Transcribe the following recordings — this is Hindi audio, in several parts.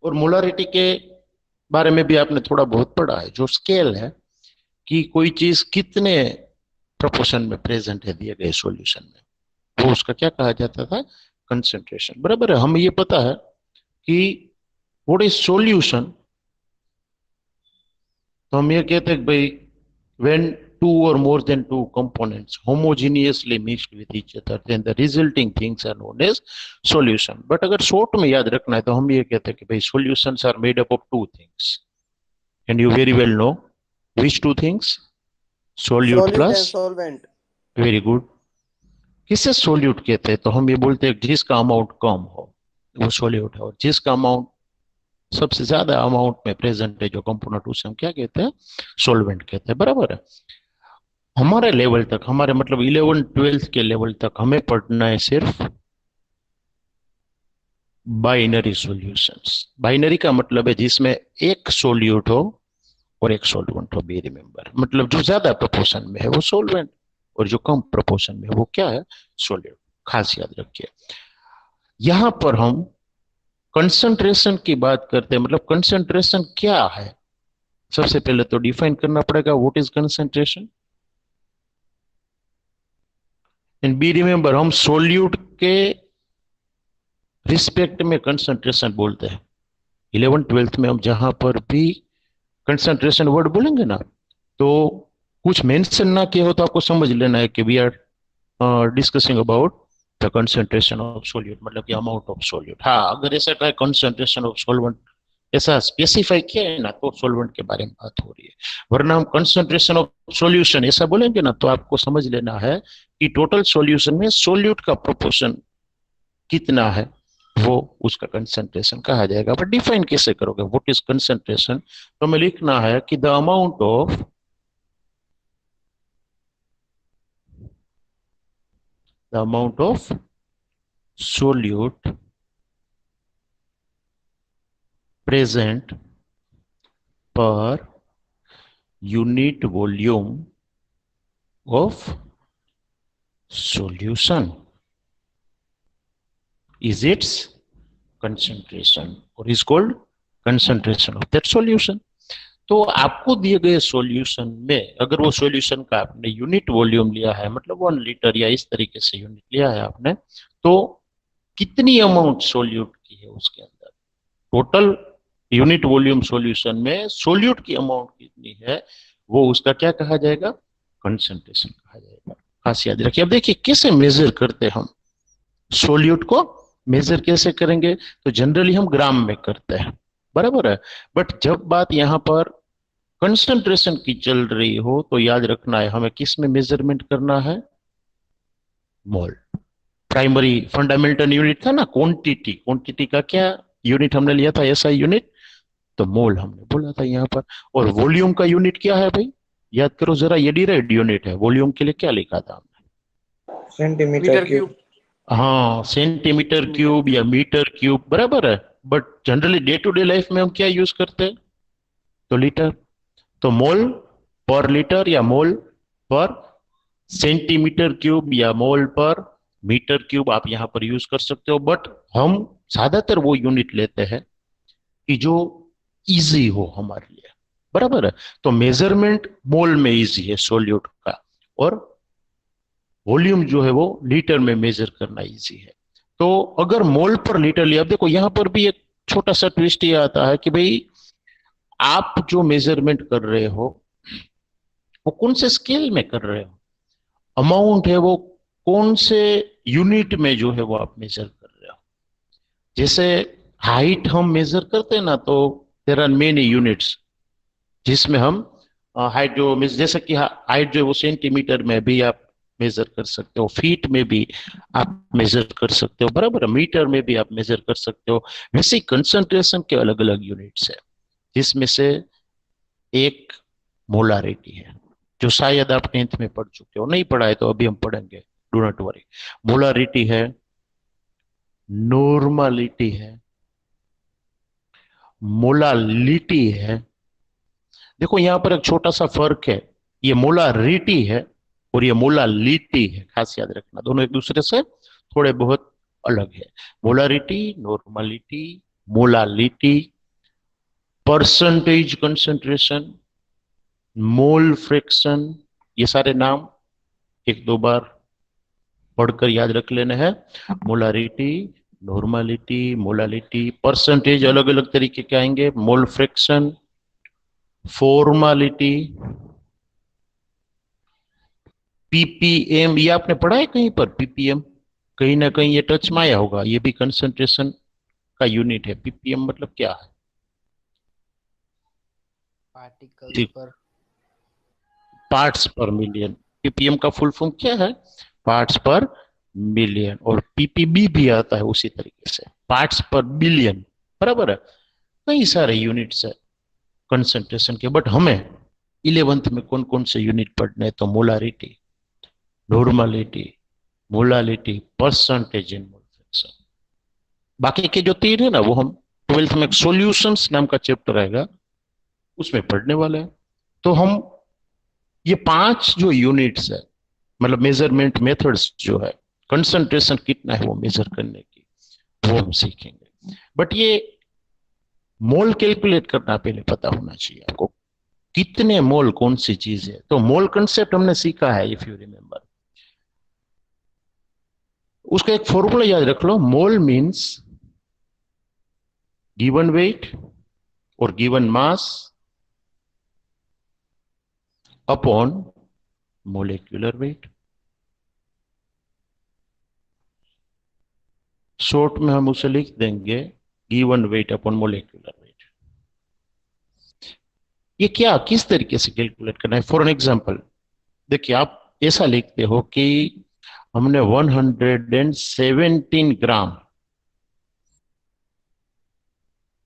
और मोलारिटी के बारे में भी आपने थोड़ा बहुत पढ़ा है, जो स्केल है कि कोई चीज कितने प्रोपोर्शन में प्रेजेंट है दिए गए सॉल्यूशन में, वो उसका क्या कहा जाता था, कंसेंट्रेशन। बराबर है। हमें ये पता है कि व्हाट इज सॉल्यूशन, तो हम ये कहते हैं कि भाई when two or more than two components homogeneously mixed with each other then the resulting things are known as solution। But अगर शॉर्ट में याद रखना है तो हम ये कहते हैं कि भाई solutions are made up of two things and you very well know which two things, solute solute plus, and solvent. very good। किसे सोल्यूट कहते हैं, तो हम ये बोलते हैं जिसका अमाउंट कम हो वो सोल्यूट है, और जिसका अमाउंट सबसे ज्यादा अमाउंट में प्रेजेंट है जो कंपोनेंट, उसे हम क्या कहते हैं, सोल्वेंट कहते हैं। बराबर है। हमारे लेवल तक, हमारे मतलब 11th 12th के लेवल तक हमें पढ़ना है सिर्फ बाइनरी सॉल्यूशंस। बाइनरी का मतलब है जिसमें एक सोल्यूट हो और एक सॉल्वेंट हो। बी रिमेंबर, मतलब जो ज्यादा प्रोपोर्शन में है वो सोल्वेंट, और जो कम प्रोपोर्शन में है वो क्या है, सोल्यूट। खास याद रखिए। यहां पर हम कंसंट्रेशन की बात करते हैं, मतलब कंसंट्रेशन क्या है, सबसे पहले तो डिफाइन करना पड़ेगा what is concentration. And be remember, हम सोल्यूट के रिस्पेक्ट में कंसंट्रेशन बोलते हैं। 11th 12th में हम जहां पर भी कंसंट्रेशन वर्ड बोलेंगे ना, तो कुछ मेंशन ना किया हो तो आपको समझ लेना है कि we are discussing about the concentration of solute, मतलब कि अमाउंट ऑफ सोल्यूट। हाँ, अगर ऐसा कहे कंसंट्रेशन ऑफ सोलवेंट ऐसा स्पेसिफाई किया है ना, तो सोलवेंट के बारे में बात हो रही है। वरना हम कंसंट्रेशन ऑफ सॉल्यूशन ऐसा बोलेंगे ना, तो आपको समझ लेना है कि टोटल सॉल्यूशन में सोल्यूट का प्रोपोर्शन कितना है, वो उसका कंसंट्रेशन कहा जाएगा। बट डिफाइन कैसे करोगे व्हाट इज कंसंट्रेशन, तो हमें लिखना है कि the amount of solute present per unit volume of solution is its concentration or is called concentration of that solution। तो आपको दिए गए सॉल्यूशन में अगर वो सॉल्यूशन का आपने यूनिट वॉल्यूम लिया है, मतलब 1 लीटर या इस तरीके से यूनिट लिया है आपने, तो कितनी अमाउंट सोल्यूट की है उसके अंदर, टोटल यूनिट वॉल्यूम सॉल्यूशन में सोल्यूट की अमाउंट कितनी है, वो उसका क्या कहा जाएगा, कंसंट्रेशन कहा जाएगा। खास याद रखिए। अब देखिए कैसे मेजर करते हैं हम सोल्यूट को, मेजर कैसे करेंगे, तो जनरली हम ग्राम में करते हैं। बराबर है। बट जब बात यहां पर कंसंट्रेशन की चल रही हो तो याद रखना है हमें किस में मेजरमेंट करना है, मोल। प्राइमरी फंडामेंटल यूनिट था ना, क्वांटिटी, क्वांटिटी का क्या यूनिट हमने लिया था, ऐसा यूनिट, तो मोल हमने बोला था यहाँ पर। और वॉल्यूम का यूनिट क्या है भाई, याद करो जरा, ये डिराइव्ड यूनिट है। वॉल्यूम के लिए क्या लिखा था हमने, सेंटीमीटर मीटर क्यूब। क्यूब। हाँ, सेंटीमीटर मीटर क्यूब क्यूब। या मीटर क्यूब। बराबर है। But generally day to day life में हम क्या यूज करते हैं, तो लीटर। तो मोल पर लीटर या मोल पर सेंटीमीटर क्यूब या मोल पर मीटर क्यूब आप यहां पर यूज कर सकते हो। बट हम ज्यादातर वो यूनिट लेते हैं कि जो इजी हो हमारे लिए। बराबर है। तो मेजरमेंट मोल में इजी है सोल्यूट का, और वॉल्यूम जो है वो लीटर में मेजर करना इजी है। तो अगर मोल पर लीटर लिया, अब देखो यहां पर भी एक छोटा सा ट्विस्ट ये आता है कि भाई आप जो मेजरमेंट कर रहे हो वो कौन से स्केल में कर रहे हो, अमाउंट है वो कौन से यूनिट में जो है वो आप मेजर कर रहे हो। जैसे हाइट हम मेजर करते हैं ना, तो देर आर मेनी यूनिट्स जिसमें हम हाइट जो जैसे कि हाइट जो है वो सेंटीमीटर में भी आप मेजर कर सकते हो, फीट में भी आप मेजर कर सकते हो। बराबर, मीटर में भी आप मेजर कर सकते हो। वैसे कंसंट्रेशन के अलग अलग यूनिट्स है, जिसमें से एक मोलारिटी है, जो शायद आप 10th में पढ़ चुके हो, नहीं पढ़ा है तो अभी हम पढ़ेंगे, डू नॉट वरी। मोलारिटी है, नॉर्मलिटी है, मोलालिटी है। देखो यहां पर एक छोटा सा फर्क है, ये मोलारिटी है और ये मोलालिटी है। खास याद रखना, दोनों एक दूसरे से थोड़े बहुत अलग है। Molarity, normality, molality, percentage concentration, mole fraction, ये सारे नाम एक दो बार पढ़कर याद रख लेने हैं। मोलारिटी, नॉर्मलिटी, मोलालिटी, परसेंटेज अलग अलग तरीके के आएंगे, मोल फ्रैक्शन, फॉर्मालिटी, पीपीएम, ये आपने पढ़ा है कहीं पर? पीपीएम कहीं ना कहीं ये टच में आया होगा, ये भी कंसंट्रेशन का यूनिट है। पीपीएम मतलब क्या है? पार्टिकल्स पर पार्ट्स पर मिलियन। पीपीएम का फुल फॉर्म क्या है? पार्ट्स पर मिलियन। और पीपीबी भी आता है उसी तरीके से, पार्ट्स पर बिलियन, बराबर है। कई सारे यूनिट्स है कंसंट्रेशन के, बट हमें 11th में कौन कौन से यूनिट पढ़ने हैं? तो molarity, normality, molality, percentage and mole fraction. बाकी के जो तीन है ना, वो हम 12th में सॉल्यूशंस नाम का चैप्टर आएगा, उसमें पढ़ने वाले हैं। तो हम ये 5 जो यूनिट्स है, मतलब मेजरमेंट मेथड्स जो है, कंसंट्रेशन कितना है वो मेजर करने की, वो हम सीखेंगे। बट ये मोल कैलकुलेट करना पहले पता होना चाहिए आपको, कितने मोल कौन सी चीज है। तो मोल कंसेप्ट हमने सीखा है, इफ यू रिमेम्बर। उसका एक फॉर्मूला याद रख लो, मोल मीन्स गिवन वेट और given mass upon molecular weight. Short में हम उसे लिख देंगे given weight upon molecular weight. ये क्या, किस तरीके से कैलकुलेट करना है? फॉर एन एग्जांपल देखिए, आप ऐसा लिखते हो कि हमने 117 ग्राम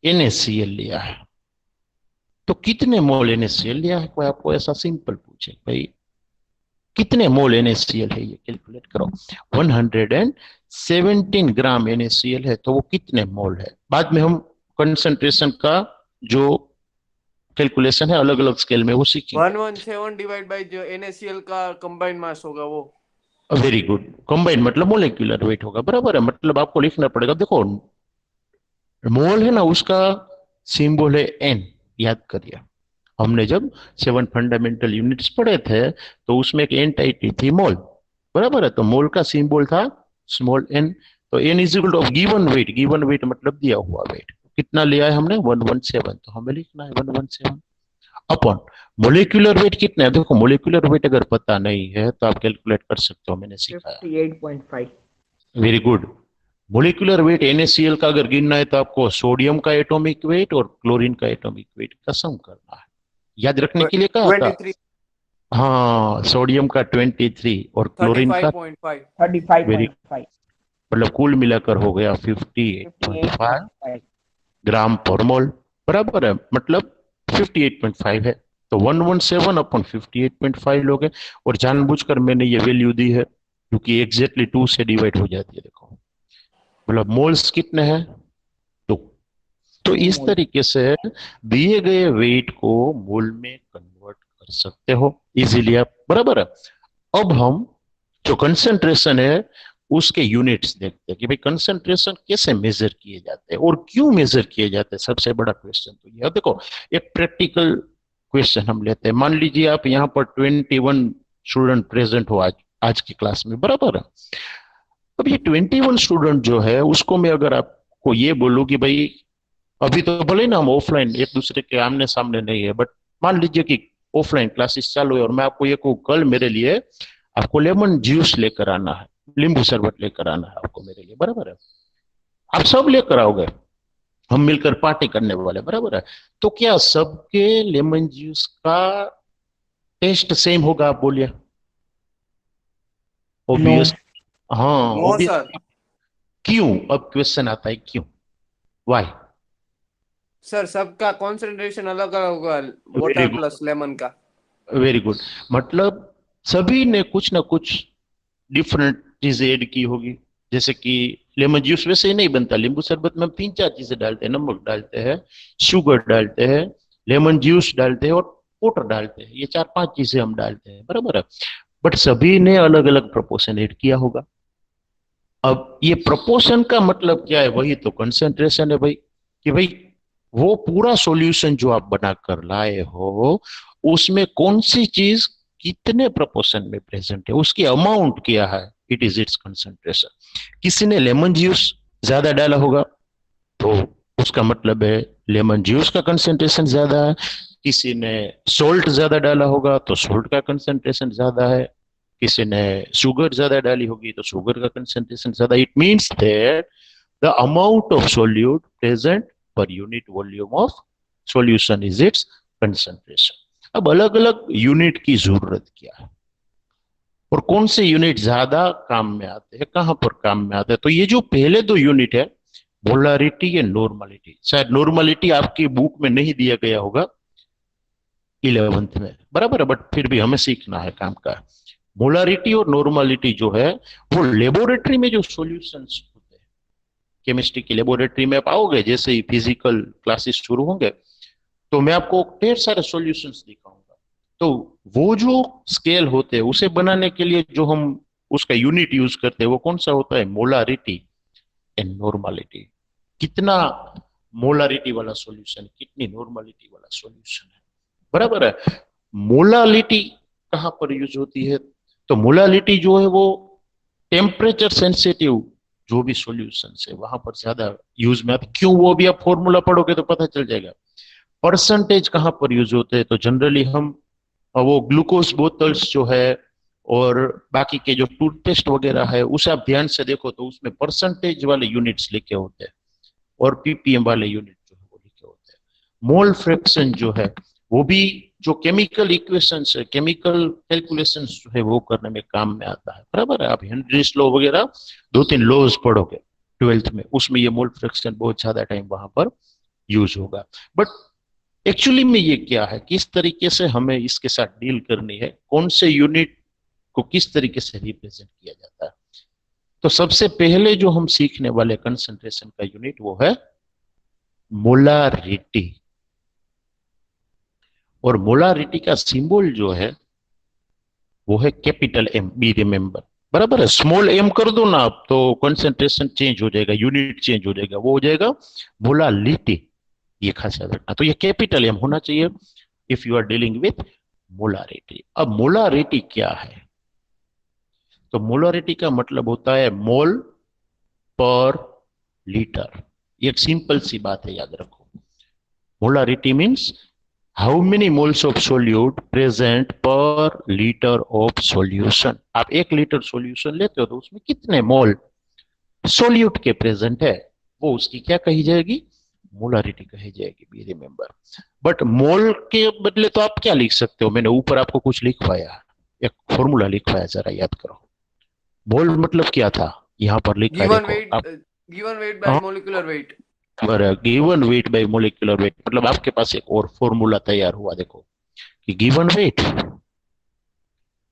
NaCl लिया है, तो कितने मोल NaCl लिया है? कोई आपको ऐसा सिंपल पूछे भाई कितने मोल NaCl है, ये कैलकुलेट करो। 117 ग्राम NaCl है, तो वो कितने मोल है? बाद में हम कंसंट्रेशन का जो कैलकुलेशन है अलग अलग स्केल में वो सीखेंगे। 117 डिवाइड बाय जो NaCl का कंबाइंड मास होगा वो। वेरी गुड, कंबाइंड मतलब मोलिकुलर वेट होगा, बराबर है। मतलब आपको लिखना पड़ेगा, देखो मोल है ना, उसका सिंबल है N, याद करिए। हमने जब 7 फंडामेंटल यूनिट्स पढ़े थे तो उसमें एक एंटिटी थी मोल, बराबर है। तो मोल का सिंबल था स्मॉल n। तो n is equal to given weight, given weight मतलब दिया हुआ वेट, कितना लिया है हमने? 117, तो हमें लिखना है 117 अपॉन मोलिकुलर वेट कितना है। देखो मोलिकुलर वेट अगर पता नहीं है तो आप कैलकुलेट कर सकते हो, मैंने सिखाया। 58.5। Very good. Molecular weight NaCl का अगर गिनना है तो आपको सोडियम का एटॉमिक वेट और क्लोरीन का एटॉमिक वेट का सम करना है, याद रखने के लिए कहा था। 23। हाँ, सोडियम का 23 और क्लोरीन का 35.5। 35.5। मतलब कुल मिलाकर हो गया 58.5 ग्राम पर मोल, बराबर है। मतलब 58.5 है, तो 117 अपॉन 58.5 लोगे। और जानबूझकर मैंने ये वैल्यू दी है क्योंकि एग्जैक्टली 2 से डिवाइड हो जाती है। देखो मतलब मोल्स कितने हैं? तो तो इस तरीके से दिए गए वेट को मोल में कन्वर्ट कर सकते हो इजीली आप, बराबर है। अब हम जो कंसंट्रेशन है उसके यूनिट्स देखते हैं कि भाई कंसंट्रेशन कैसे मेजर किए जाते हैं और क्यों मेजर किए जाते हैं। सबसे बड़ा क्वेश्चन तो ये देखो, एक प्रैक्टिकल क्वेश्चन हम लेते हैं। मान लीजिए आप यहाँ पर 21 स्टूडेंट प्रेजेंट हो आज आज की क्लास में, बराबर है। अब ये 21 स्टूडेंट जो है उसको मैं अगर आपको ये बोलूं कि भाई अभी तो भले ना हम ऑफलाइन एक दूसरे के आमने सामने नहीं है, बट मान लीजिए कि ऑफलाइन क्लासेस चालू है और मैं आपको ये कहूँ कल मेरे लिए आपको लेमन जूस लेकर आना है, नींबू शरबत लेकर आना है आपको मेरे लिए, बराबर है। आप सब लेकर आओगे, हम मिलकर पार्टी करने वाले, बराबर है। तो क्या सबके लेमन जूस का टेस्ट सेम होगा? आप बोलिए। ऑब्वियस, हाँ नो ऑब्वियस। सर। क्यों? अब क्वेश्चन आता है क्यों, वाई। सर सबका कंसंट्रेशन अलग अलग होगा, very water good, plus lemon का। Very good. मतलब सभी ने कुछ ना कुछ डिफरेंट चीजें ऐड की होगी। जैसे कि लेमन जूस वैसे ही नहीं बनता, नींबू शरबत में हम 3 4 चीजें डालते हैं, नमक डालते हैं, शुगर डालते हैं, लेमन जूस डालते हैं और वाटर डालते हैं। ये 4 5 चीजें हम डालते हैं, बराबर है। बट सभी ने अलग अलग प्रोपोर्शन ऐड किया होगा। अब ये प्रोपोर्शन का मतलब क्या है? वही तो कंसंट्रेशन है भाई, कि भाई वो पूरा सॉल्यूशन जो आप बनाकर लाए हो उसमें कौन सी चीज कितने प्रोपोर्शन में प्रेजेंट है, उसकी अमाउंट क्या है, इट इज इट्स कंसंट्रेशन। किसी ने लेमन जूस ज्यादा डाला होगा तो उसका मतलब है लेमन जूस का कंसंट्रेशन ज्यादा है। किसी ने सोल्ट ज्यादा डाला होगा तो सोल्ट का कंसंट्रेशन ज्यादा है। किसी ने शुगर ज्यादा डाली होगी तो शुगर का कंसंट्रेशन ज्यादा। It means that the amount of solute present per unit volume of solution is it's concentration. अब अलग अलग यूनिट की जरूरत क्या है और कौन से यूनिट ज्यादा काम में आते हैं, कहां पर काम में आते हैं, तो ये जो पहले दो यूनिट है मोलारिटी या नॉर्मलिटी, शायद नॉर्मलिटी आपकी बुक में नहीं दिया गया होगा 11th में, बराबर है, बट फिर भी हमें सीखना है काम का। मोलारिटी और नॉर्मलिटी जो है वो लेबोरेटरी में जो सॉल्यूशंस होते हैं, केमिस्ट्री की लेबोरेटरी में आप आओगे, जैसे ही फिजिकल क्लासेस शुरू होंगे तो मैं आपको ढेर सारे सॉल्यूशंस दिखाऊंगा। तो वो जो स्केल होते हैं उसे बनाने के लिए जो हम उसका यूनिट यूज करते हैं वो कौन सा होता है, मोलारिटी एंड नॉर्मलिटी। कितना मोलारिटी वाला सॉल्यूशन, कितनी नॉर्मलिटी वाला सॉल्यूशन है, बराबर है। मोलालिटी कहां पर यूज होती है, तो मोलालिटी जो है वो टेम्परेचर सेंसिटिव जो भी सॉल्यूशन है वहां पर ज्यादा यूज में आती। क्यों, वो भी आप फॉर्मूला पढ़ोगे तो पता चल जाएगा। परसेंटेज कहां पर यूज होते हैं, तो जनरली हम वो ग्लूकोज बोतल्स जो है और बाकी के जो टूथपेस्ट वगैरह है उसे आप ध्यान से देखो तो उसमें परसेंटेज वाले यूनिट्स लिखे होते हैं और पीपीएम वाले यूनिट जो है वो लिखे होते हैं। मोल फ्रैक्शन जो है वो भी जो केमिकल इक्वेशंस है, केमिकल कैलकुलेशंस जो है वो करने में काम में आता है, बराबर है। आप हेनरीज लॉ वगैरह 2-3 लॉज पढ़ोगे 12th में, उसमें ये मोल फ्रैक्शन बहुत ज्यादा टाइम वहां पर यूज होगा। बट एक्चुअली में ये क्या है, किस तरीके से हमें इसके साथ डील करनी है, कौन से यूनिट को किस तरीके से रिप्रेजेंट किया जाता है। तो सबसे पहले जो हम सीखने वाले कंसंट्रेशन का यूनिट वो है मोलारिटी। और मोलारिटी का सिंबल जो है वो है कैपिटल एम, बी रिमेंबर, बराबर है। स्मॉल एम कर दो ना आप तो कंसंट्रेशन चेंज हो जाएगा, यूनिट चेंज हो जाएगा, वो हो जाएगा मोलालिटी। ये खास याद रखना, तो ये कैपिटल एम होना चाहिए if you are dealing with molarity. अब मोलारिटी क्या है, तो मोलारिटी का मतलब होता है मोल पर लीटर। एक सिंपल सी बात है, याद रखो। Molarity means how many moles of solute present पर लीटर ऑफ सॉल्यूशन। आप 1 लीटर सॉल्यूशन लेते हो तो उसमें कितने मोल सोल्यूट के प्रेजेंट है, वो उसकी क्या कही जाएगी, मोलारिटी कही जाएगी, बी रिमेंबर। बट मोल के बदले तो आप क्या लिख सकते हो, मैंने ऊपर आपको कुछ लिखवाया, एक फॉर्मूला लिखवाया, जरा याद करो। मोल मतलब क्या था, यहां पर लिखा है गिवन देखो वेट, आप। Given weight by molecular weight. Given weight by molecular weight, मतलब आपके पास एक और फॉर्मूला तैयार हुआ देखो कि given weight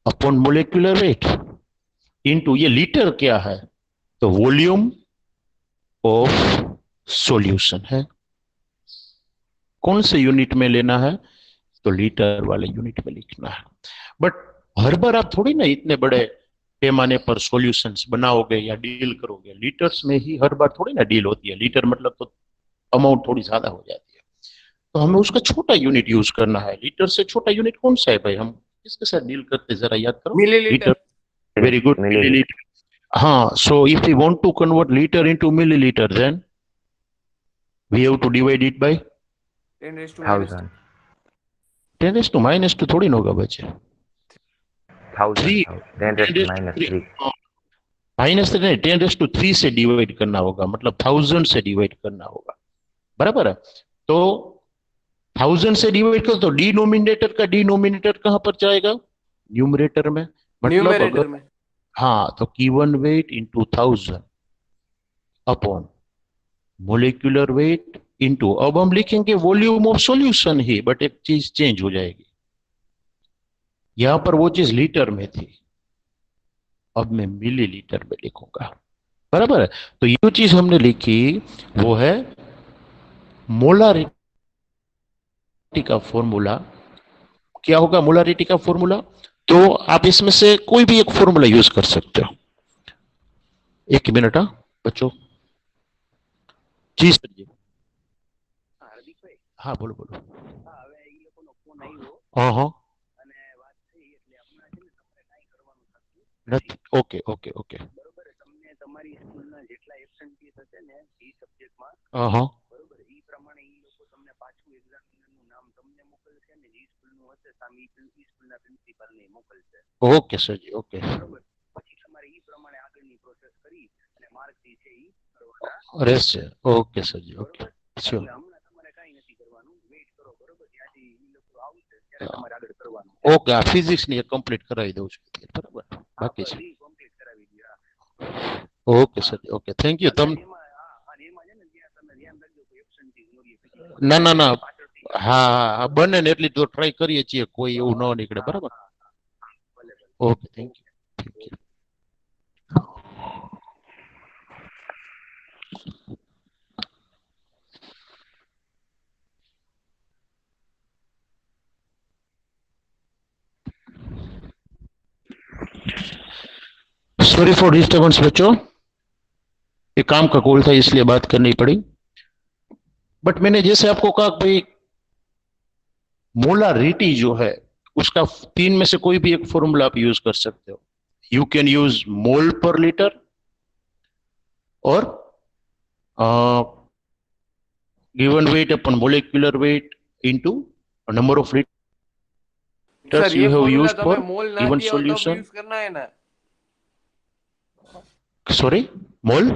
upon molecular weight into, ये लीटर क्या है, तो वॉल्यूम ऑफ सॉल्यूशन है। कौन से यूनिट में लेना है, तो लीटर वाले यूनिट में लिखना है। बट हर बार आप थोड़ी ना इतने बड़े पैमाने पर सॉल्यूशंस बनाओगे या डील करोगे, लीटर्स में ही हर बार थोड़ी ना डील होती है। लीटर मतलब तो अमाउंट थोड़ी ज्यादा हो जाती है, तो हमें उसका छोटा यूनिट यूज करना है। लीटर से छोटा यूनिट कौन सा है भाई, हम किसके साथ डील करते हैं, जरा याद करो। Millilitre. Litre, very good, millilitre. हाँ, so if we want to convert litre into millilitre then we have to divide it by 10⁻²। 10⁻² थोड़ी ना होगा बच्चे, 3, 10⁻³ -3 10⁻³ से डिवाइड करना होगा, मतलब 1000 से डिवाइड करना होगा, बराबर है। तो 1000 से डिवाइड करो तो डिनोमिनेटर का डिनोमिनेटर कहां पर जाएगा, न्यूमरेटर में। मतलब न्यूमरेटर अगर, में। हाँ, तो given weight into 1000 upon molecular weight into, अब हम लिखेंगे volume of solution he, but एक चीज चेंज हो जाएगी, यहां पर वो चीज लीटर में थी, अब मैं मिलीलीटर में लिखूंगा, बराबर है। तो ये चीज हमने लिखी वो है मोलारिटी का फॉर्मूला। क्या होगा मोलारिटी का फॉर्मूला, तो आप इसमें से कोई भी एक फॉर्मूला यूज कर सकते हो। एक मिनट, हाँ बच्चों, जी सर जी। હા બોલો બોલો. હા, હવે ઈ લોકોનો ફોન આવ્યો હા હા. અને વાત થઈ એટલે હમણાં છે ને તમારે કાંઈ કરવાનું થતું નથી. Okay okay okay. બરોબર. તમને તમારી સ્કૂલના જેટલા એબસન્ટીસ હશે ને ઈ સબ્જેક્ટમાં, હા હા. બરોબર, ઈ પ્રમાણે ઈ લોકો તમને પાછું એક્ઝામિનરનું નામ તમને મોકલશે ને જે સ્કૂલનું હશે સામે ઈ સ્કૂલના પ્રિન્સિપાલને મોકલશે. ઓકે સરજી ઓકે. બરોબર. પછી તમારે ઈ પ્રમાણે આગળની પ્રોસેસ કરી અને માર્ક જે છે ઈ કરવાના રહેશે. ઓકે સરજી ઓકે. બરોબર. શ્યોર. એટલે હમણાં તમારે કાંઈ નથી કરવાનું, વેઇટ કરો. બરોબર, ત્યાંથી ઈ લોકો આવશે ત્યારે તમારે આગળ કરવાનું છે. ઓકે આ ફિઝિક્સ ની એક કમ્પ્લીટ કરાવી દઉં છું બરાબર. હા, બાકી બસ છે. ઈ કમ્પ્લીટ કરાવી દો. હા, ઓકે હા. સરજી ઓકે થેન્ક યુ. તમ અને એમાં હા, અને એમાં છે ને ત્યાં તમે ધ્યાન રાખજો કોઈ એબસન્ટીઝ ન રહે. પછી ના ના ના. પાછળથી હા હા બને ને એટલી તો ટ્રાય કરીએ છીએ કોઈ એવું ન નીકળે હા બરાબર. હા હા હા, ભલે ભલે. Okay thank you. Thank you. Sorry for disturbance बच्चों, ये काम का कॉल था इसलिए बात करनी पड़ी। बट मैंने जैसे आपको कहा कि भाई मोलारिटी जो है उसका तीन में से कोई भी एक फॉर्मूला आप यूज कर सकते हो. यू कैन यूज मोल पर लीटर और given weight upon molecular weight into number of sir litres ये यू हैव फॉर्मूला यूज्ड तो हमें फॉर मोल ना गिवन दिया हो तब सॉल्यूशन. यूज करना है ना? सॉरी मोल.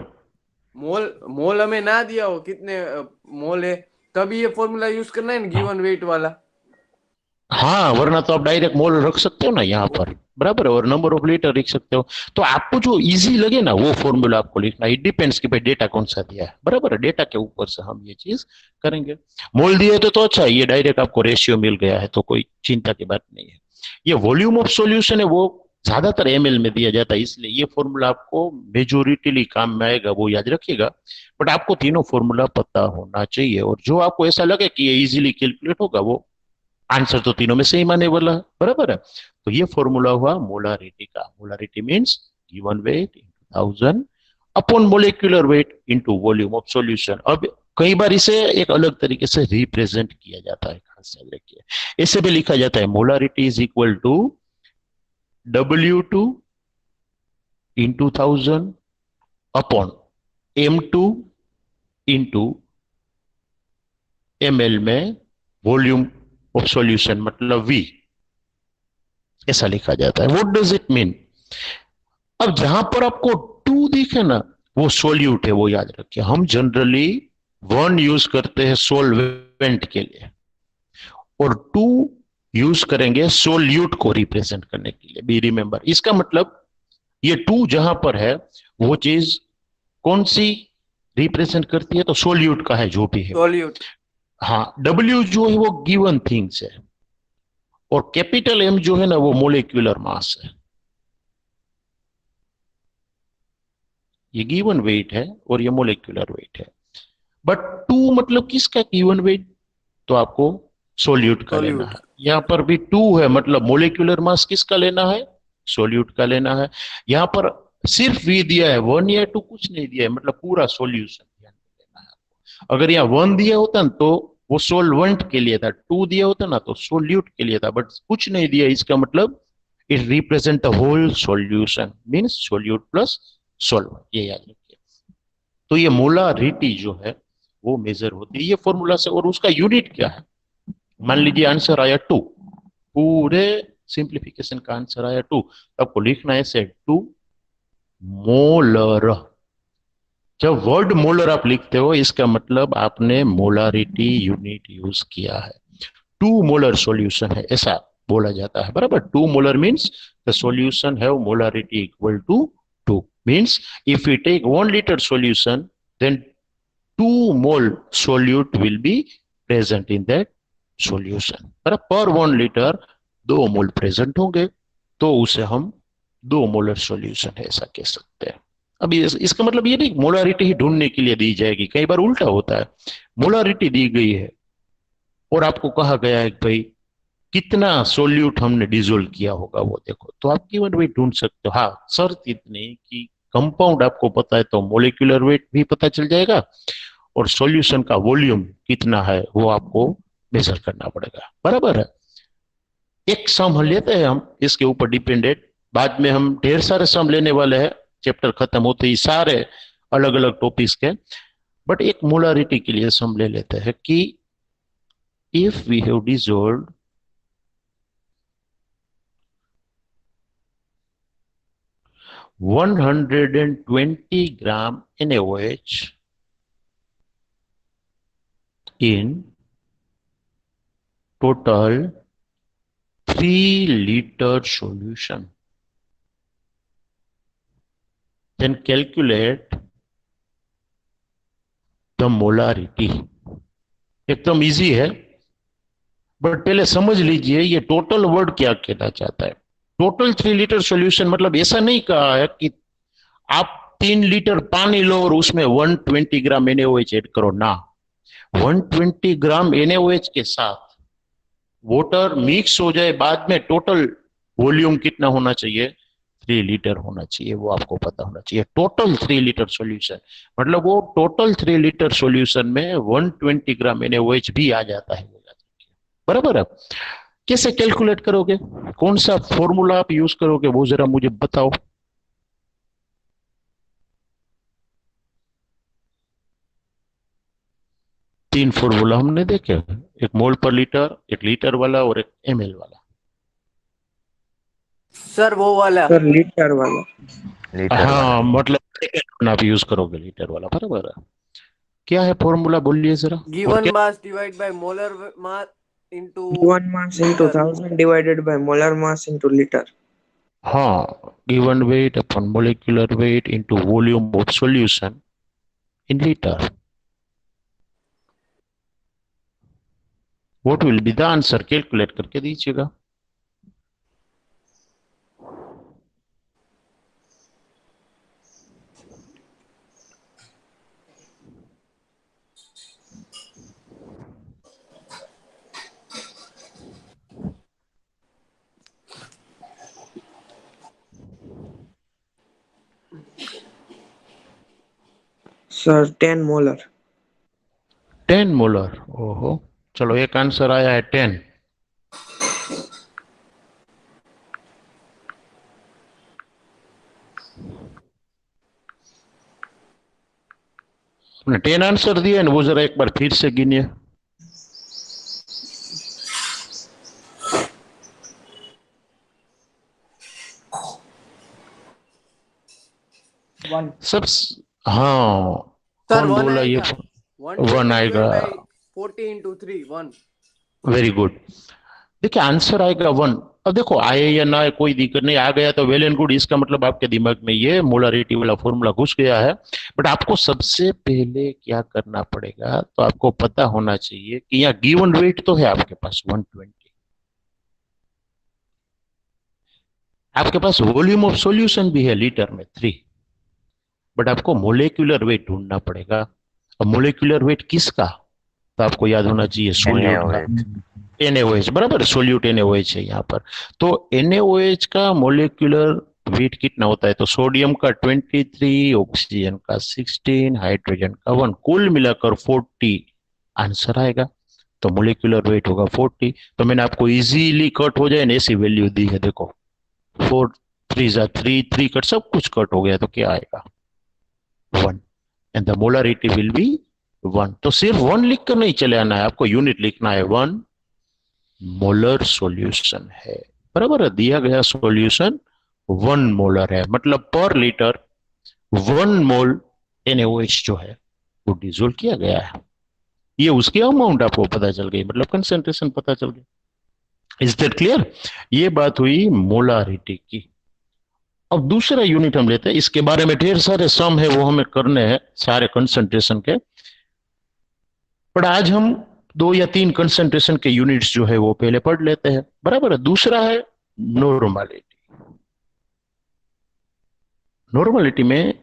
मोल मोल हमें ना दिया हो कितने मोल है, तभी ये फॉर्मूला यूज करना है ना गिवन वेट वाला? हाँ वरना तो आप डायरेक्ट मोल रख सकते हो ना यहाँ पर बराबर है, और नंबर ऑफ लीटर लिख सकते हो. तो आपको जो इजी लगे ना वो फॉर्मूला आपको लिखना. इट डिपेंड्स कि भाई डेटा कौन सा दिया है बराबर है. डेटा के ऊपर से हम ये चीज करेंगे. मोल दिए तो अच्छा है, ये डायरेक्ट आपको रेशियो मिल गया है तो कोई चिंता की बात नहीं है. ये वॉल्यूम ऑफ सॉल्यूशन है वो ज्यादातर एमएल में दिया जाता है, इसलिए ये फॉर्मूला आपको मेजोरिटीली काम में आएगा, वो याद रखिएगा. बट आपको तीनों फॉर्मूला पता होना चाहिए, और जो आपको ऐसा लगे कि ये इजीली कैलकुलेट होगा वो आंसर तो तीनों में सेम आने वाला है बराबर है. तो ये फॉर्मूला हुआ मोलारिटी का. Molarity means given weight into thousand upon molecular weight into volume of solution. अब कई बार इसे एक अलग तरीके से रिप्रेजेंट किया जाता है, खास याद रखिए. ऐसे भी लिखा जाता है molarity is equal to W2 into thousand upon M2 into ml में वॉल्यूम ऑफ सॉल्यूशन मतलब V. ऐसा लिखा जाता है. What does it mean? अब जहां पर आपको टू दिखे ना वो सोल्यूट है, वो याद रखिए. हम जनरली वन यूज करते हैं सोलवेंट के लिए और टू यूज करेंगे सोल्यूट को रिप्रेजेंट करने के लिए. बी रिमेंबर, इसका मतलब ये टू जहां पर है वो चीज कौन सी रिप्रेजेंट करती है? तो सोल्यूट का है जो भी है. सॉल्यूट. हाँ डब्ल्यू जो है वो गिवन थिंग्स है, और कैपिटल एम जो है ना वो मोलिक्यूलर मास है. ये गिवन वेट है और ये मोलिकुलर वेट है. बट टू मतलब किसका गिवन वेट? तो आपको सोल्यूट का लेना सॉल्यूट. है. यहां पर भी टू है मतलब मोलिकुलर मास किसका लेना है? सोल्यूट का लेना है. यहां पर सिर्फ वी दिया है, वन या टू कुछ नहीं दिया है, मतलब पूरा सोल्यूशन ध्यान में लेना है आपको. अगर यहाँ वन दिया होता ना तो वो सोलवेंट के लिए था, टू दिया होता ना तो सोल्यूट के लिए था, बट कुछ नहीं दिया. इसका मतलब it represent the whole solution means solute plus solvent, ये याद रखिए. तो ये मोलारिटी जो है वो मेजर होती है ये फॉर्मूला से. और उसका यूनिट क्या है? मान लीजिए आंसर आया टू, पूरे सिंप्लीफिकेशन का आंसर आया टू, आपको लिखना है ऐसे टू मोलर. जब वर्ड मोलर आप लिखते हो इसका मतलब आपने मोलारिटी यूनिट यूज किया है. टू मोलर सॉल्यूशन है ऐसा बोला जाता है बराबर. Two molar means the solution have molarity equal to 2. Means if we take 1 liter solution then 2 mole solute will be present in that solution. पर 1 liter 2 मोल प्रेजेंट होंगे तो उसे हम 2 मोलर सॉल्यूशन है ऐसा कह सकते हैं. अब इसका मतलब ये नहीं मोलारिटी ही ढूंढने के लिए दी जाएगी. कई बार उल्टा होता है, मोलारिटी दी गई है और आपको कहा गया है कि भाई कितना सोल्यूट हमने डिजोल्व किया होगा वो देखो, तो आप गिवन वेट ढूंढ सकते हो. हाँ शर्त इतनी कि कंपाउंड आपको पता है तो मोलिकुलर वेट भी पता चल जाएगा और सॉल्यूशन का वॉल्यूम कितना है वो आपको मेजर करना पड़ेगा। बराबर है। एक सम लेते हैं हम, इसके ऊपर डिपेंडेंट, बाद में हम ढेर सारे सम लेने वाले हैं चैप्टर खत्म होते ही, सारे अलग अलग टॉपिक्स के। बट एक मोलारिटी के लिए सम ले लेते हैं कि if we have dissolved 120 gram NaOH in total 3-liter solution, then calculate the molarity। एकदम इजी है, बट पहले समझ लीजिए ये टोटल वर्ड क्या कहना चाहता है। टोटल 3 लीटर सॉल्यूशन मतलब ऐसा नहीं कहा है कि आप 3 लीटर पानी लो और उसमें 120 ग्राम NaOH ऐड करो ना। 120 ग्राम NaOH के साथ वाटर मिक्स हो जाए, बाद में टोटल वॉल्यूम कितना होना चाहिए, 3 लीटर होना चाहिए, वो आपको पता होना चाहिए। टोटल 3 लीटर सॉल्यूशन मतलब वो टोटल 3 लीटर सॉल्यूशन में 120 ग्राम NaOH भी आ जाता है। बराबर है। कैसे कैलकुलेट करोगे, कौन सा फॉर्मूला आप यूज करोगे, वो जरा मुझे बताओ। तीन फॉर्मूला हमने देखे, एक मोल पर लीटर, एक लीटर वाला और एक ml वाला। सर वो वाला सर लीटर वाला। हाँ मतलब आप यूज करोगे लीटर वाला। बराबर है। क्या है फॉर्मूला, बोलिए जरा। और गिवन क्या- mass divide by molar mass into given mass into 1000 divided by molar mass into liter। हाँ, given weight upon molecular weight into volume of solution in litre. What will be the answer, calculate करके दीजिएगा। Sir 10 molar. 10 मोलर। ओहो, चलो एक आंसर आया है 10। आपने 10 आंसर दिया ना, वो जरा एक बार फिर से गिनिए। सब हाँ, सर कौन वन बोला ये? आएगा, 1 आएगा। 40 into 3 1। Very good. देखिए आंसर आएगा 1। अब देखो आए या ना आए कोई दिक्कत नहीं, आ गया तो वेल एंड गुड। इसका मतलब आपके दिमाग में ये मोलारिटी वाला फॉर्मूला घुस गया है। बट आपको सबसे पहले क्या करना पड़ेगा, तो आपको पता होना चाहिए कि यहाँ गिवन वेट तो है आपके पास 120, आपके पास वॉल्यूम ऑफ सॉल्यूशन भी है लीटर में 3, बट आपको मोलेक्युलर वेट ढूंढना पड़ेगा। अब मोलेक्युलर वेट किसका, तो आपको याद होना चाहिए सोल्यूट का, NaOH। बराबर, सोल्यूट NaOH है यहाँ पर। तो NaOH का मोलेक्युलर वेट कितना होता है, तो सोडियम का 23, ऑक्सीजन का 16, हाइड्रोजन का 1, कुल मिलाकर 40 आंसर आएगा। तो मोलेक्युलर वेट होगा 40। तो मैंने आपको इजीली कट हो जाए ऐसी वैल्यू दी है, देखो 4 3 जा 3 3 कट, सब कुछ कट हो गया, तो क्या आएगा 1, and the molarity will be 1। तो सिर्फ 1 लिख कर नहीं चले आना है, आपको यूनिट लिखना है। 1 मोलर सॉल्यूशन है। बराबर है, दिया गया सॉल्यूशन 1 मोलर है, मतलब पर लीटर 1 मोल NaOH जो है वो डिसोल्व किया गया है। ये उसकी अमाउंट आपको पता चल गई, मतलब कंसेंट्रेशन पता चल गई। Is that clear? ये बात हुई मोलारिटी की। अब दूसरा यूनिट हम लेते हैं, इसके बारे में ढेर सारे सम है, वो हमें करने हैं सारे कंसेंट्रेशन के। पर आज हम 2 या 3 कंसेंट्रेशन के यूनिट्स जो है वो पहले पढ़ लेते हैं। बराबर है। दूसरा है नॉर्मलिटी। नॉर्मलिटी में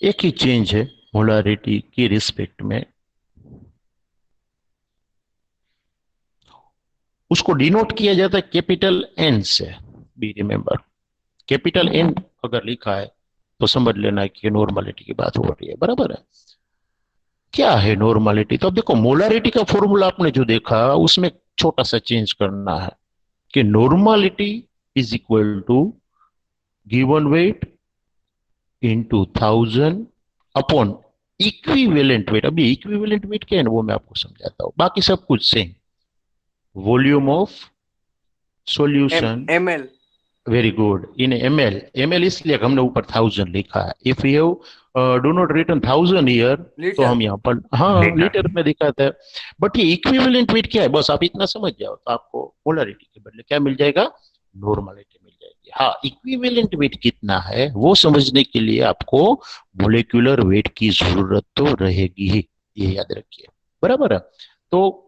एक ही चेंज है मोलारिटी की रिस्पेक्ट में, उसको डिनोट किया जाता है कैपिटल N से। बी रिमेंबर, कैपिटल N अगर लिखा है तो समझ लेना है कि नॉर्मलिटी की बात हो रही है। बराबर है। क्या है नॉर्मलिटी? तो अब देखो, मोलारिटी का फॉर्मूला आपने जो देखा उसमें छोटा सा चेंज करना है कि normality is equal to given weight into 1000 upon equivalent weight. अभी इक्विवेलेंट वेट क्या है ना वो मैं आपको समझाता हूँ, बाकी सब कुछ same. Volume of solution, ml very good, in ML. ML इसलिए हमने ऊपर 1000 लिखा है। If you do not return 1000 year तो लीटर हम यहाँ पर हाँ लीटर। लीटर में दिखाते हैं। बट ये इक्विवेलेंट वेट क्या है, बस आप इतना समझ जाओ तो आपको पोलैरिटी के बदले क्या मिल जाएगा, नॉर्मलिटी मिल जाएगी। हाँ, इक्विवेलेंट वेट कितना है वो समझने के लिए आपको मोलिकुलर वेट की जरूरत तो रहेगी ही, ये याद रखिए, बराबर है। तो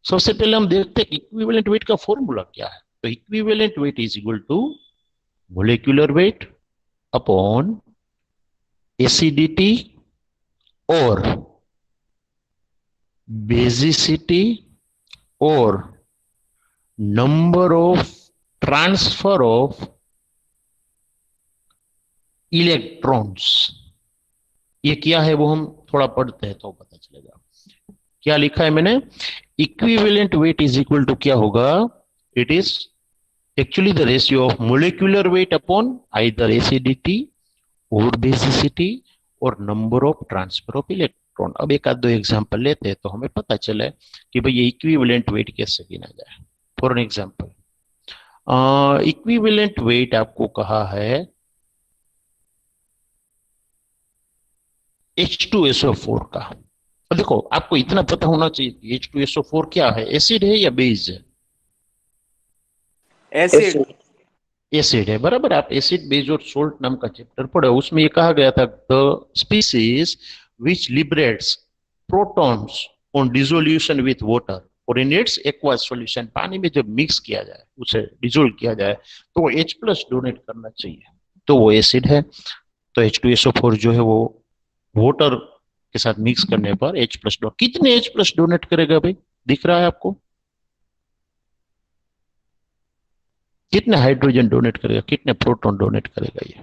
सबसे पहले हम देखते हैं इक्विवेलेंट वेट का फॉर्मूला क्या है। तो equivalent weight is equal to molecular weight upon acidity और बेसिसिटी और number of transfer of electrons. ये क्या है वो हम थोड़ा पढ़ते हैं तो पता चलेगा। क्या लिखा है मैंने, equivalent weight is equal to क्या होगा, it is actually the ratio of molecular weight upon either acidity or basicity और number of transfer of electron। अब एक आध दो एग्जांपल लेते हैं तो हमें पता चले कि भाई ये इक्विवेलेंट वेट कैसे गिना जाए। For an example, equivalent weight आपको कहा है H2SO4 का। अब देखो, आपको इतना पता होना चाहिए कि H2SO4 क्या है, एसिड है या बेस है? एसिड एसिड है, बराबर। आप एसिड बेस और सोल्ट नाम का चैप्टर पढ़े, उसमें ये कहा गया था the species which liberates protons on dissolution with water और इन इट्स एक्वस सॉल्यूशन। पानी में जब मिक्स किया जाए, उसे डिसोल्व किया जाए तो वो H प्लस डोनेट करना चाहिए, तो वो एसिड है। तो H2SO4 जो है वो वाटर के साथ मिक्स करने पर H प्लस डोनेट, कितने H प्लस डोनेट करेगा भाई, दिख रहा है आपको? कितने हाइड्रोजन डोनेट करेगा, कितने प्रोटॉन डोनेट करेगा? ये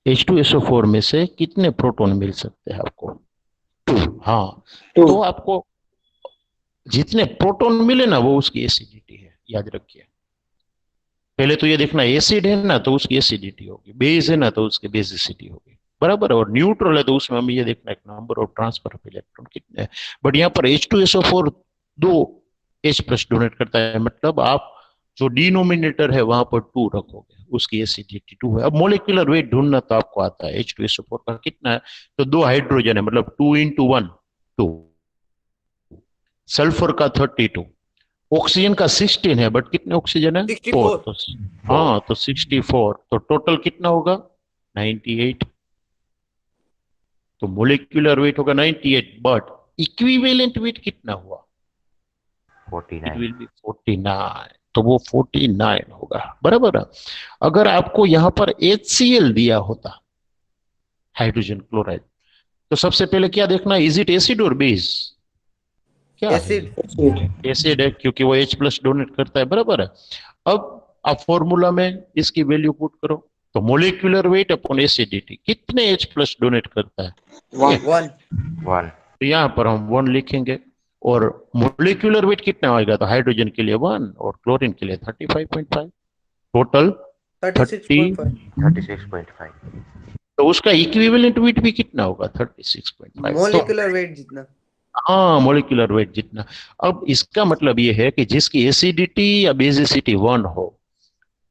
H2SO4 में से कितने प्रोटॉन मिल सकते हैं आपको? 2। हाँ, तो आपको जितने प्रोटॉन मिले ना वो उसकी एसिडिटी है, याद रखिए। पहले तो ये देखना, एसिड है ना तो उसकी एसिडिटी होगी, बेस है ना तो उसकी बेसिसिटी होगी, बराबर। और न्यूट्रल है तो उसमें हमें ये देखना है number of transfer of electron कितने हैं। बट यहाँ पर H2SO4 2 H प्लस डोनेट करता है, मतलब आप जो डिनोमिनेटर है वहां पर 2 रखोगे, उसकी एसिडिटी 2 है। अब मोलिकुलर वेट ढूंढना तो आपको आता है, H2SO4 का कितना है, तो 2 हाइड्रोजन है, मतलब 2 into 1 2। सल्फर का 32, ऑक्सीजन का 16 है, बट कितने ऑक्सीजन है, 64। 4। तो हाँ, तो 64, तो टोटल कितना होगा, 98। तो मोलिकुलर वेट होगा 98, बट इक्विवेलेंट वेट कितना हुआ, इट 49। Will be 49। तो वो 49 होगा, बराबर है। अगर आपको यहां पर HCl दिया होता, हाइड्रोजन क्लोराइड, तो सबसे पहले क्या देखना, इज इट एसिड और बेस? क्या एसिड एसिड है, क्योंकि वो H प्लस डोनेट करता है, बराबर है। अब आप फॉर्मूला में इसकी वैल्यू पुट करो, तो मोलिकुलर वेट अपॉन एसिडिटी, कितने H प्लस डोनेट करता है, 1 1। तो यहाँ पर हम 1 लिखेंगे। और मोलिकुलर वेट कितना आएगा, तो हाइड्रोजन के लिए 1 और क्लोरीन के लिए 35.5, टोटल 36.5 36.5। तो उसका इक्विवेलेंट वेट भी कितना होगा, 36.5। मोलिकुलर वेट जितना। हाँ, मोलिकुलर वेट जितना। अब इसका मतलब ये है कि जिसकी एसिडिटी या बेसिसिटी 1 हो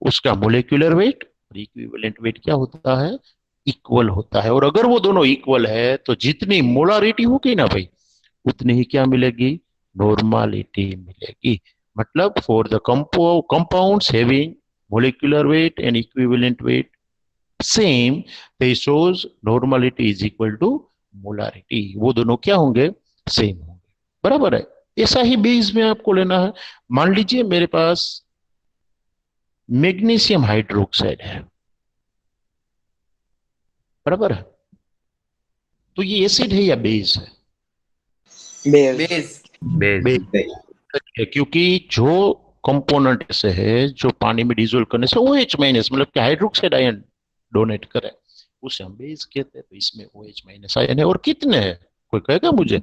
उसका मोलिकुलर वेट और इक्विवेलेंट वेट क्या होता है, इक्वल होता है। और अगर वो दोनों इक्वल है तो जितनी मोलारिटी होगी ना भाई, उतनी ही क्या मिलेगी, नॉर्मलिटी मिलेगी। मतलब for the compounds having molecular weight and equivalent weight same, they shows normality is equal to molarity. वो दोनों क्या होंगे, सेम होंगे, बराबर है। ऐसा ही बेस में आपको लेना है। मान लीजिए मेरे पास मैग्नीशियम हाइड्रोक्साइड है, बराबर है, तो ये एसिड है या बेस है, बेस बेस। क्योंकि जो कंपोनेंट से है जो पानी में डिसोल्व करने से OH माइनस, मतलब कि हाइड्रोक्साइड आयन डोनेट करे, उसे हम बेस कहते हैं। तो इसमें OH माइनस आयन है। और कितने हैं कोई कहेगा मुझे? 2.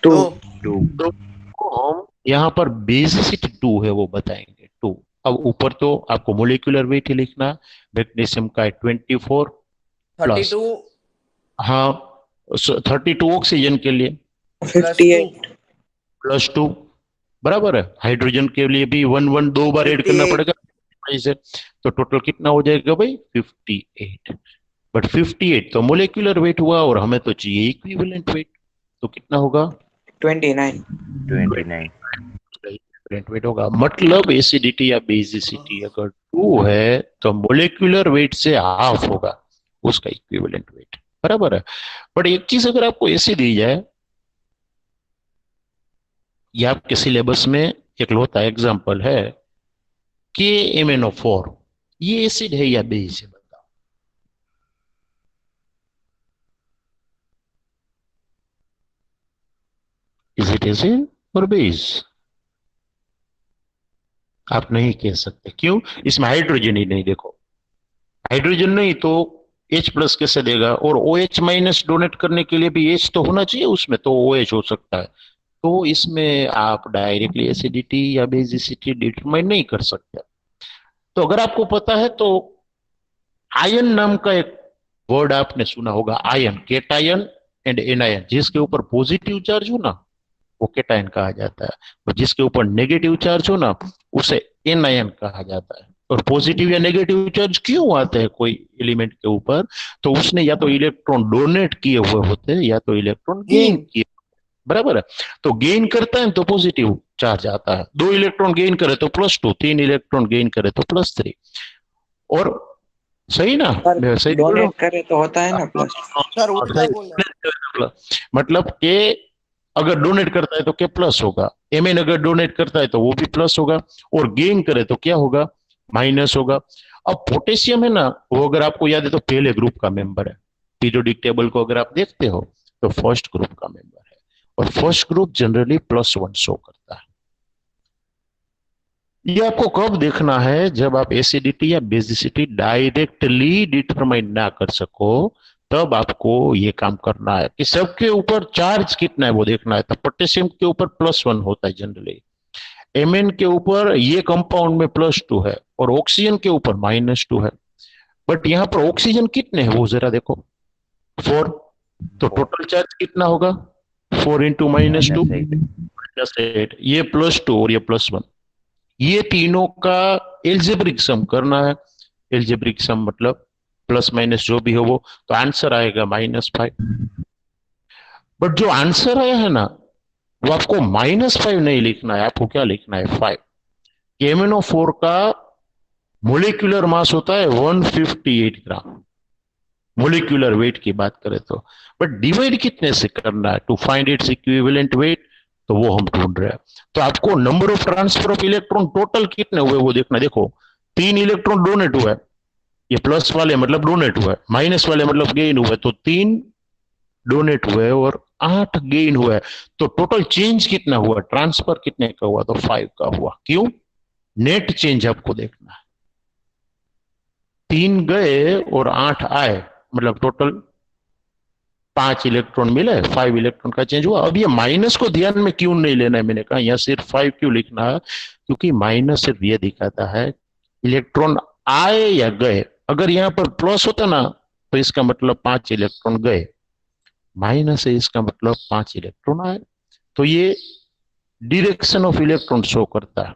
तो 2. तो हम यहाँ पर बेसिसिटी 2 है वो बताएंगे 2। अब ऊपर तो आपको मोलिकुलर वेट ही लिखना है। मैग्नीशियम का है 24 प्लस 32 हाँ 32 ऑक्सीजन के लिए प्लस 2 58. +2 बराबर है। हाइड्रोजन के लिए भी 1 1 2 बार ऐड करना 58 पड़ेगा इसे। तो टोटल कितना हो जाएगा भाई 58। बट 58 तो मोलिकुलर वेट हुआ और हमें तो चाहिए इक्विवेलेंट वेट। तो कितना होगा 29. 29. इक्विवेलेंट वेट होगा। मतलब एसिडिटी या बेसिसिटी अगर 2 है तो मोलिकुलर वेट से हाफ होगा उसका इक्विवेलेंट वेट। बराबर है। बट एक चीज अगर आपको ऐसी दी जाए, ये आपके सिलेबस में एक होता एग्जाम्पल है KMnO4, ये एसिड है या बेस है बताओ? इज इट एसिड और बेस? आप नहीं कह सकते। क्यों? इसमें हाइड्रोजन ही नहीं। देखो हाइड्रोजन नहीं तो H+ कैसे देगा? और OH- डोनेट करने के लिए भी H तो होना चाहिए उसमें, तो OH हो सकता है। तो इसमें आप डायरेक्टली एसिडिटी या बेसिसिटी डिटरमाइन नहीं कर सकते। तो अगर आपको पता है तो आयन नाम का एक वर्ड आपने सुना होगा, आयन, केटायन एंड एनायन। जिसके ऊपर पॉजिटिव चार्ज हो ना वो केटायन कहा जाता है, और जिसके ऊपर नेगेटिव चार्ज हो ना उसे एनायन कहा जाता है। और पॉजिटिव या नेगेटिव चार्ज क्यों आते हैं कोई एलिमेंट के ऊपर? तो उसने या तो इलेक्ट्रॉन डोनेट किए हुए होते हैं या तो इलेक्ट्रॉन गेन गेन किए। बराबर है। तो गेन करता है तो पॉजिटिव चार्ज आता है। 2 इलेक्ट्रॉन गेन करे तो +2, 3 इलेक्ट्रॉन गेन करे तो +3। और सही ना? सर मैं सही बोल रहा डोनेट करे तो होता है ना प्लस. सर हूँ? उल्टा बोला मतलब के अगर डोनेट करता है तो के प्लस होगा, Mn अगर डोनेट करता है तो वो भी प्लस होगा, और गेन करे तो क्या होगा? माइनस होगा। अब पोटेशियम है ना, वो अगर आपको याद है तो पहले ग्रुप का मेंबर है। पीरियोडिक टेबल को अगर आप देखते हो तो फर्स्ट ग्रुप का मेंबर है, और फर्स्ट ग्रुप जनरली +1 शो करता है। ये आपको कब देखना है? जब आप एसिडिटी या बेसिसिटी डायरेक्टली डिटरमाइन ना कर सको, तब आपको ये काम करना है कि सबके ऊपर चार्ज कितना है वो देखना है। तो पोटेशियम के ऊपर +1 होता है जनरली, Mn के ऊपर ये कंपाउंड में +2 है, और ऑक्सीजन के ऊपर -2 है। बट यहाँ पर ऑक्सीजन कितने हैं वो जरा देखो, 4। तो 4. टोटल चार्ज कितना होगा? 4 इंटू -2 -8. +8। ये +2 और ये +1, ये तीनों का एल्जेब्रिक सम करना है। एल्जेब्रिक सम मतलब प्लस माइनस जो भी हो वो। तो आंसर आएगा -5। बट जो आंसर आया है ना वो आपको -5 नहीं लिखना है, आपको क्या लिखना है? 5। KMnO4 का मोलिकुलर मास होता है 158 ग्राम, मोलिकुलर वेट की बात करें तो। बट डिवाइड कितने से करना है to find its equivalent weight, तो वो हम ढूंढ रहे हैं। तो आपको number of transfer of electron total कितने हुए वो देखना। देखो 3 इलेक्ट्रॉन डोनेट हुआ है, ये प्लस वाले मतलब डोनेट हुआ है, माइनस वाले मतलब गेन हुआ है। तो 3 डोनेट हुए और 8 गेन हुआ है। तो टोटल चेंज कितना हुआ, ट्रांसफर कितने का हुआ? तो 5 का हुआ। क्यों? नेट चेंज आपको देखना है। 3 गए और 8 आए, मतलब टोटल 5 इलेक्ट्रॉन मिले, 5 इलेक्ट्रॉन का चेंज हुआ। अब ये माइनस को ध्यान में क्यों नहीं लेना है? मैंने कहा यहाँ सिर्फ 5 क्यों लिखना है, क्योंकि माइनस सिर्फ ये दिखाता है इलेक्ट्रॉन आए या गए। अगर यहाँ पर प्लस होता ना तो इसका मतलब 5 इलेक्ट्रॉन गए, माइनस है इसका मतलब 5 इलेक्ट्रॉन आए। तो ये डिरेक्शन ऑफ इलेक्ट्रॉन शो करता है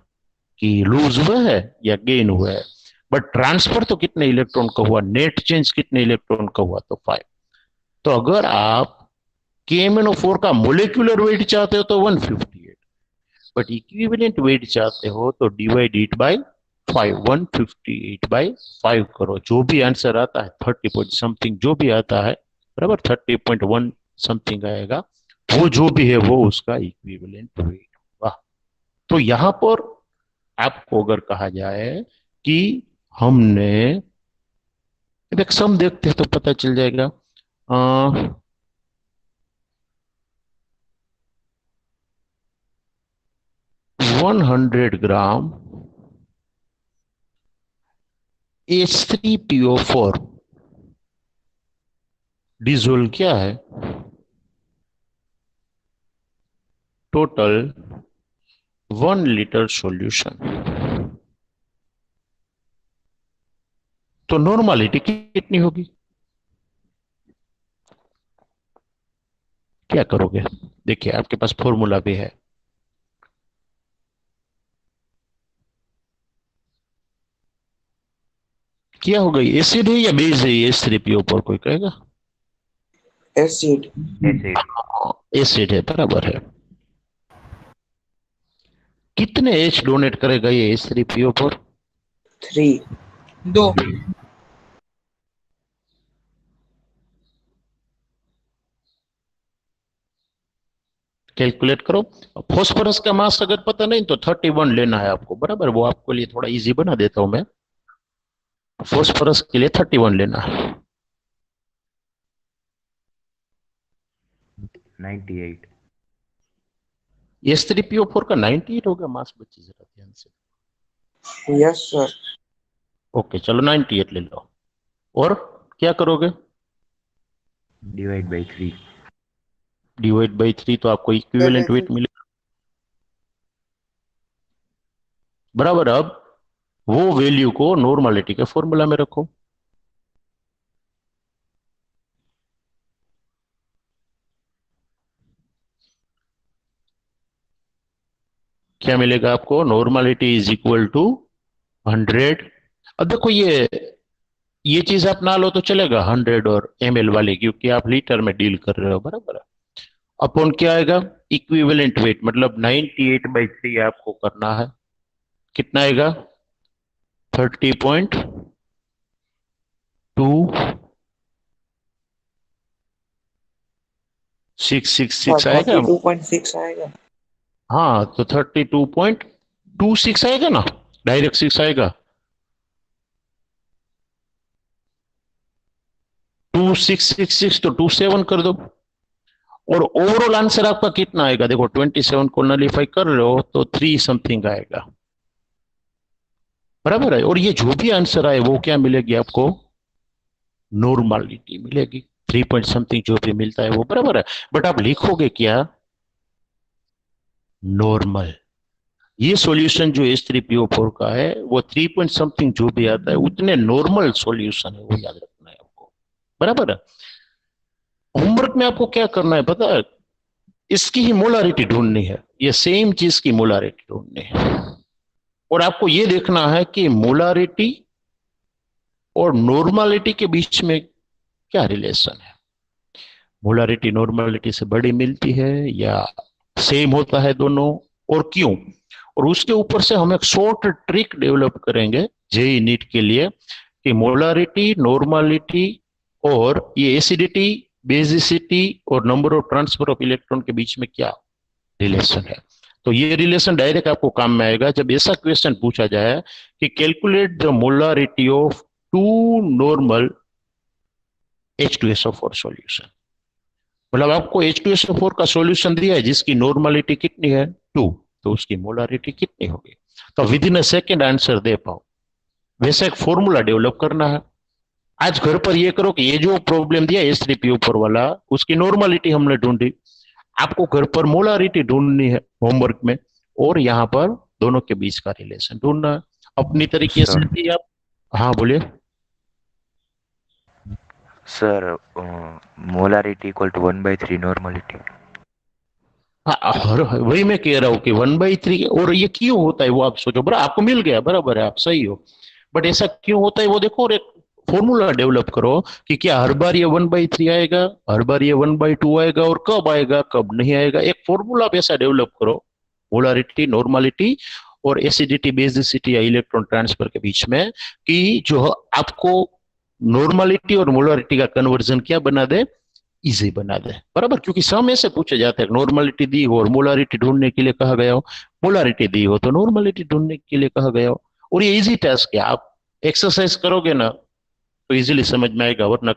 कि लूज हुआ है या गेन हुआ है। बट ट्रांसफर तो कितने इलेक्ट्रॉन का हुआ, नेट चेंज कितने इलेक्ट्रॉन का हुआ? तो 5। तो अगर आप KMnO4 का मोलिकुलर वेट चाहते हो तो 158, बट इक्विवेलेंट वेट चाहते हो तो डिवाइड इट बाय 5, 158 बाय 5 करो। जो भी आंसर आता है 30 पॉइंट समथिंग जो भी आता है, बराबर 30.1 समथिंग आएगा, वो जो भी है वो उसका इक्विवेलेंट वेट होगा। तो यहां पर आपको अगर कहा जाए कि हमने एक सम देखते हैं तो पता चल जाएगा। 100 ग्राम H3PO4 डिजोल्व क्या है, टोटल 1 लीटर सॉल्यूशन। तो नॉर्मलिटी कितनी होगी, क्या करोगे? देखिए आपके पास फॉर्मूला भी है। क्या होगा, एसिड है या बेस है ये H3PO4, कोई कहेगा? एसिड। एसिड। एसिड है, बराबर है। कितने H डोनेट करेगा ये H3PO4? 3। 2। कैलकुलेट करो। फॉस्फोरस का मास अगर पता नहीं तो 31 लेना है आपको, बराबर। वो आपके लिए थोड़ा इजी बना देता हूं मैं। फॉस्फोरस के लिए 31 लेना है। 98। H3PO4 का 98 होगा मास, बच्चे जरा ध्यान से। Yes sir. ओके चलो 98 ले लो। और क्या करोगे? Divide by 3। डिवाइड बाई 3 तो आपको इक्विवेलेंट वेट मिलेगा, बराबर। अब वो वैल्यू को नॉर्मलिटी के फॉर्मूला में रखो। क्या मिलेगा आपको? Normality is equal to 100। अब देखो ये चीज आप ना लो तो चलेगा 100 और ml वाली, क्योंकि आप लीटर में डील कर रहे हो, बराबर है। अपॉन क्या आएगा? इक्विवेलेंट वेट, मतलब 98/3 आपको करना है। कितना आएगा? 30.2666 आएगा। 32.6 आएगा। हाँ तो 32.26 आएगा ना, डायरेक्ट 6 आएगा। 2666 तो 27 कर दो। और ओवरऑल आंसर आपका कितना आएगा? देखो 27 को नलीफाई कर रहे हो तो 3 समथिंग आएगा, बराबर है। और ये जो भी आंसर आए वो क्या मिलेगी आपको? नॉर्मलिटी मिलेगी। 3 पॉइंट समथिंग जो भी मिलता है वो, बराबर है। बट आप लिखोगे क्या? नॉर्मल। ये सॉल्यूशन जो H3PO4 का है वो 3 पॉइंट समथिंग जो भी आता है उतने नॉर्मल सॉल्यूशन है, वो याद रखना है आपको, बराबर है। होमवर्क में आपको क्या करना है पता है? इसकी ही मोलारिटी ढूंढनी है, ये सेम चीज की मोलारिटी ढूंढनी है। और आपको ये देखना है कि मोलारिटी और नॉर्मलिटी के बीच में क्या रिलेशन है। मोलारिटी नॉर्मलिटी से बड़ी मिलती है या सेम होता है दोनों, और क्यों? और उसके ऊपर से हम एक शॉर्ट ट्रिक डेवलप करेंगे जेई नीट के लिए कि मोलारिटी, नॉर्मलिटी और ये एसिडिटी, बेसिसिटी और number of transfer of electron के बीच में क्या रिलेशन है। तो ये रिलेशन डायरेक्ट आपको काम में आएगा जब ऐसा क्वेश्चन पूछा जाए कि calculate the molarity of 2 normal H2SO4 solution. मतलब आपको H2SO4 का सॉल्यूशन दिया है जिसकी नॉर्मलिटी कितनी है? 2, तो उसकी मोलारिटी कितनी होगी? तो within a second answer दे पाओ, वैसा एक फॉर्मूला डेवलप करना है। आज घर पर ये करो कि ये जो प्रॉब्लम दिया H3PO4 वाला, उसकी नॉर्मलिटी हमने ढूंढी। आपको घर पर मोलारिटी ढूंढनी है होमवर्क में, और यहाँ पर दोनों के बीच का रिलेशन ढूंढना है अपनी तरीके से भी आप। हाँ बोलिए sir, molarity equal to 1/3 normality. हाँ, वही मैं कह रहा हूँ कि 1/3। और ये क्यों होता है वो आप सोचो, बराबर आपको मिल गया, बराबर है, आप सही हो। बट ऐसा क्यों होता है वो देखो, और एक फॉर्मूला डेवलप करो कि क्या हर बार ये 1/3 आएगा, हर बार ये 1/2 आएगा, और कब आएगा कब नहीं आएगा। एक फॉर्मूला आप ऐसा डेवलप करो मोलारिटी, नॉर्मलिटी और एसिडिटी, बेसिसिटी या इलेक्ट्रॉन ट्रांसफर के बीच में, कि जो आपको नॉर्मलिटी और मोलारिटी का कन्वर्जन क्या बना दे? इजी बना दे, बराबर। क्योंकि सम ऐसे पूछे जाते हैं, नॉर्मलिटी दी हो और मोलारिटी ढूंढने के लिए कहा गया हो, मोलारिटी दी हो तो नॉर्मलिटी ढूंढने के लिए कहा गया हो। और ये इजी टास्क है, आप एक्सरसाइज करोगे ना तो इजीली समझ में आएगा, वरना